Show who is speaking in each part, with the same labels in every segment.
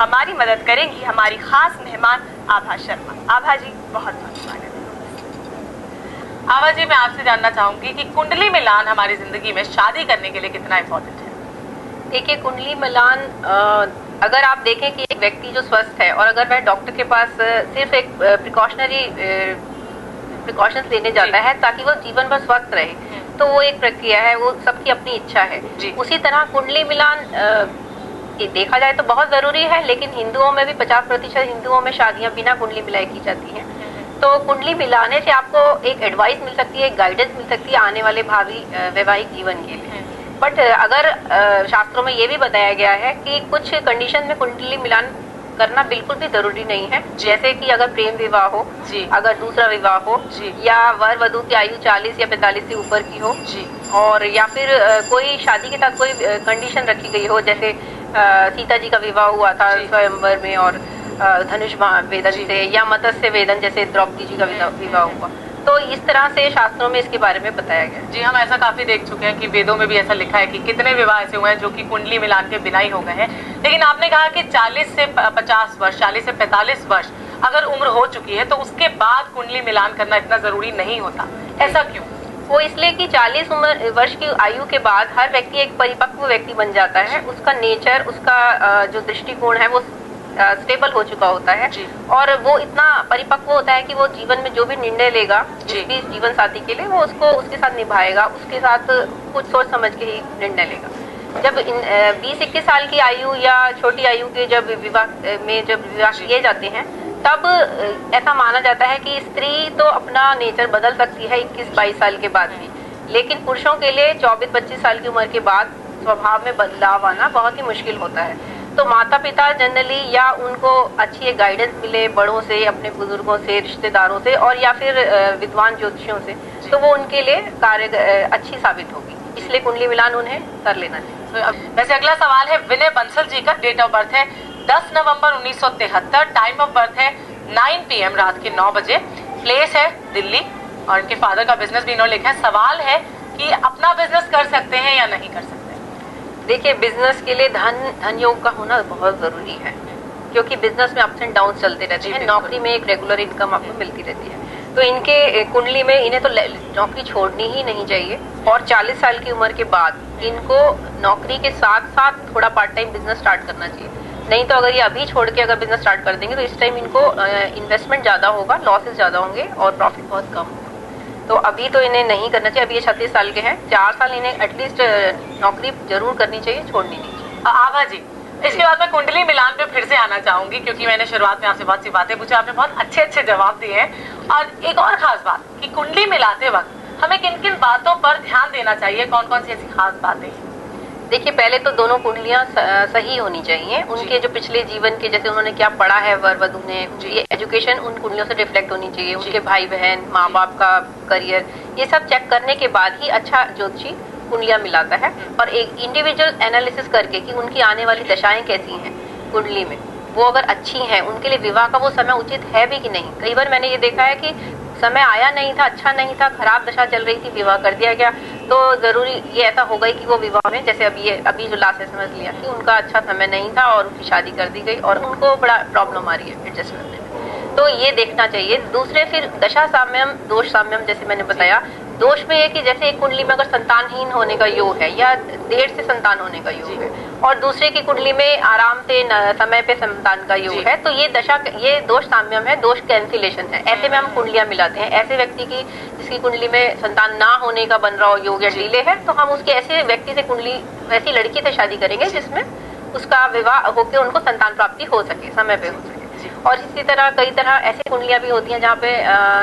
Speaker 1: हमारी मदद करेंगी हमारी खास मेहमान आभा शर्मा। आभा जी बहुत बहुत स्वागत है।
Speaker 2: आभा जी, मैं आपसे जानना चाहूंगी कि कुंडली मिलान हमारी जिंदगी में शादी करने के लिए कितना इम्पोर्टेंट है?
Speaker 3: देखिए, कुंडली मिलान अगर आप देखें कि एक व्यक्ति जो स्वस्थ है और अगर वह डॉक्टर के पास सिर्फ एक प्रिकॉशंस लेने जाता है ताकि वो जीवन भर स्वस्थ रहे, तो वो एक प्रक्रिया है, वो सबकी अपनी इच्छा है। उसी तरह कुंडली मिलान देखा जाए तो बहुत जरूरी है, लेकिन हिंदुओं में भी 50% हिंदुओं में शादियां बिना कुंडली मिलाए की जाती हैं। तो कुंडली मिलाने से आपको एक एडवाइस मिल सकती है, एक गाइडेंस मिल सकती है आने वाले भावी वैवाहिक जीवन के लिए। बट अगर शास्त्रों में ये भी बताया गया है कि कुछ कंडीशन में कुंडली मिलान करना बिल्कुल भी जरूरी नहीं है, जैसे कि अगर प्रेम विवाह हो, अगर दूसरा विवाह हो, या वर वधू की आयु 40 या 45 से ऊपर की हो, और या फिर कोई शादी के साथ कोई कंडीशन रखी गई हो, जैसे सीता जी का विवाह हुआ था स्वयंवर में और धनुष वेदन से, या मत्स्य वेदन जैसे द्रौपदी जी का विवाह हुआ। तो इस तरह से शास्त्रों में इसके बारे में बताया गया।
Speaker 2: जी, हम ऐसा काफी देख चुके हैं कि वेदों में भी ऐसा लिखा है कि कितने विवाह ऐसे हुए हैं जो कि कुंडली मिलान के बिना ही हो गए हैं। लेकिन आपने कहा कि 40 से 50 वर्ष, 40 से 45 वर्ष अगर उम्र हो चुकी है तो उसके बाद कुंडली मिलान करना इतना जरूरी नहीं होता, ऐसा क्यों?
Speaker 3: वो इसलिए कि 40 वर्ष की आयु के बाद हर व्यक्ति एक परिपक्व व्यक्ति बन जाता है। उसका नेचर, उसका जो दृष्टिकोण है वो स्टेबल हो चुका होता है, और वो इतना परिपक्व होता है कि वो जीवन में जो भी निर्णय लेगा जीवन साथी के लिए, वो उसको उसके साथ निभाएगा, उसके साथ कुछ सोच समझ के ही निर्णय लेगा। जब 20-21 साल की आयु या छोटी आयु के जब विवाह किए जाते हैं, तब ऐसा माना जाता है कि स्त्री तो अपना नेचर बदल सकती है 21-22 साल के बाद भी, लेकिन पुरुषों के लिए 24-25 साल की उम्र के बाद स्वभाव में बदलाव आना बहुत ही मुश्किल होता है। तो माता पिता जनरली, या उनको अच्छी एक गाइडेंस मिले बड़ों से, अपने बुजुर्गों से, रिश्तेदारों से, और या फिर विद्वान ज्योतिषियों से, तो वो उनके लिए अच्छी साबित होगी। इसलिए कुंडली मिलान उन्हें कर लेना चाहिए।
Speaker 2: वैसे अगला सवाल है विनय बंसल जी का। डेट ऑफ बर्थ है 10 नवंबर 1973, टाइम ऑफ बर्थ है 9 PM रात के 9 बजे, प्लेस है दिल्ली, और इनके फादर का बिजनेस भी इन्होंने लिखा है। सवाल है कि अपना बिजनेस कर सकते हैं या नहीं कर सकते?
Speaker 3: देखिए, बिजनेस के लिए धन योग का होना बहुत जरूरी है, क्योंकि बिजनेस में अप्स एंड डाउन चलते रहते हैं। नौकरी में एक रेगुलर इनकम आपको मिलती रहती है, तो इनके कुंडली में इन्हें तो नौकरी छोड़नी ही नहीं चाहिए, और 40 साल की उम्र के बाद इनको नौकरी के साथ साथ थोड़ा पार्ट टाइम बिजनेस स्टार्ट करना चाहिए। नहीं तो अगर ये अभी छोड़ के अगर बिजनेस स्टार्ट कर देंगे तो इस टाइम इनको इन्वेस्टमेंट ज्यादा होगा, लॉसेस ज्यादा होंगे और प्रॉफिट बहुत कम होगा। तो अभी तो इन्हें नहीं करना चाहिए। अभी ये 36 साल के हैं, 4 साल इन्हें एटलीस्ट नौकरी जरूर करनी चाहिए, छोड़नी नहीं चाहिए।
Speaker 2: आभा जी, इसके बाद मैं कुंडली मिलान पे फिर से आना चाहूंगी, क्योंकि मैंने शुरुआत में आपसे बहुत सी बातें पूछी, आपने बहुत अच्छे जवाब दिए हैं। और एक और खास बात कि कुंडली मिलाते वक्त हमें किन किन बातों पर ध्यान देना चाहिए, कौन कौन सी ऐसी खास बातें हैं?
Speaker 3: देखिए, पहले तो दोनों कुंडलियां सही होनी चाहिए। उनके जो पिछले जीवन के, जैसे उन्होंने क्या पढ़ा है वर वधू ने, ये एजुकेशन उन कुंडलियों से रिफ्लेक्ट होनी चाहिए। उनके भाई बहन, माँ बाप का करियर, ये सब चेक करने के बाद ही अच्छा ज्योतिषी कुंडलियां मिलाता है, और एक इंडिविजुअल एनालिसिस करके कि उनकी आने वाली दशाएं कैसी हैं कुंडली में, वो अगर अच्छी हैं, उनके लिए विवाह का वो समय उचित है भी कि नहीं। कई बार मैंने ये देखा है कि समय आया नहीं था, अच्छा नहीं था, खराब दशा चल रही थी, विवाह कर दिया गया, तो जरूरी ये ऐसा हो गई कि वो विवाह में, जैसे अभी जो लास्ट समझ लिया कि उनका अच्छा समय नहीं था और उनकी शादी कर दी गई और उनको बड़ा प्रॉब्लम आ रही है एडजस्ट करने में। तो ये देखना चाहिए। दूसरे फिर दशा साम्यम, दोष साम्यम, जैसे मैंने बताया, दोष में ये कि जैसे एक कुंडली में अगर संतानहीन होने का योग है या देर से संतान होने का योग है, और दूसरे की कुंडली में आराम से समय पे संतान का योग है, तो ये दशा, ये दोष साम्यम है, दोष कैंसिलेशन है। ऐसे में हम कुंडलियां मिलाते हैं। ऐसे व्यक्ति की जिसकी कुंडली में संतान ना होने का बन रहा हो योग या डिले है, तो हम उसके ऐसे व्यक्ति से कुंडली, वैसी लड़की से शादी करेंगे जिसमें उसका विवाह होकर उनको संतान प्राप्ति हो सके, समय पे हो सके। और इसी तरह कई तरह ऐसी कुंडलियां भी होती हैं जहाँ पे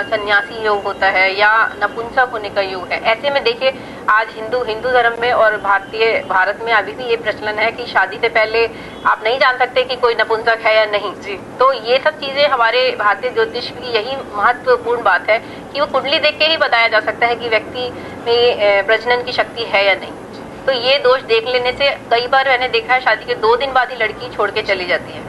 Speaker 3: सन्यासी योग होता है या नपुंसक होने का योग है। ऐसे में देखिए, आज हिंदू धर्म में और भारत में अभी भी ये प्रचलन है कि शादी से पहले आप नहीं जान सकते कि कोई नपुंसक है या नहीं। तो ये सब चीजें हमारे भारतीय ज्योतिष की यही महत्वपूर्ण बात है कि वो कुंडली देख के ही बताया जा सकता है कि व्यक्ति में प्रजनन की शक्ति है या नहीं। तो ये दोष देख लेने से कई बार मैंने देखा है शादी के 2 दिन बाद ही लड़की छोड़ के चली जाती है।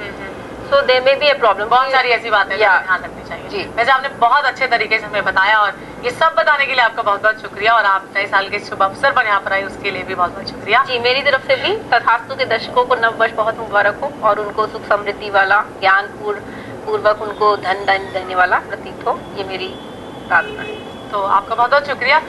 Speaker 3: So there may be a problem.
Speaker 2: बहुत सारी ऐसी बातें हैं
Speaker 3: Yeah.
Speaker 2: ध्यान रखनी चाहिए
Speaker 3: जी।
Speaker 2: वैसे आपने बहुत अच्छे तरीके से हमें बताया और ये सब बताने के लिए आपका बहुत बहुत शुक्रिया और आप नए साल के शुभ अवसर पर यहाँ पर आए उसके लिए भी बहुत बहुत शुक्रिया।
Speaker 3: जी, मेरी तरफ से भी तथास्तु के दर्शकों को नव वर्ष बहुत मुबारक हो और उनको सुख समृद्धि वाला, ज्ञान पूर्वक उनको धन देने वाला प्रतीत हो, ये मेरी प्रार्थना है।
Speaker 2: तो आपका बहुत बहुत शुक्रिया।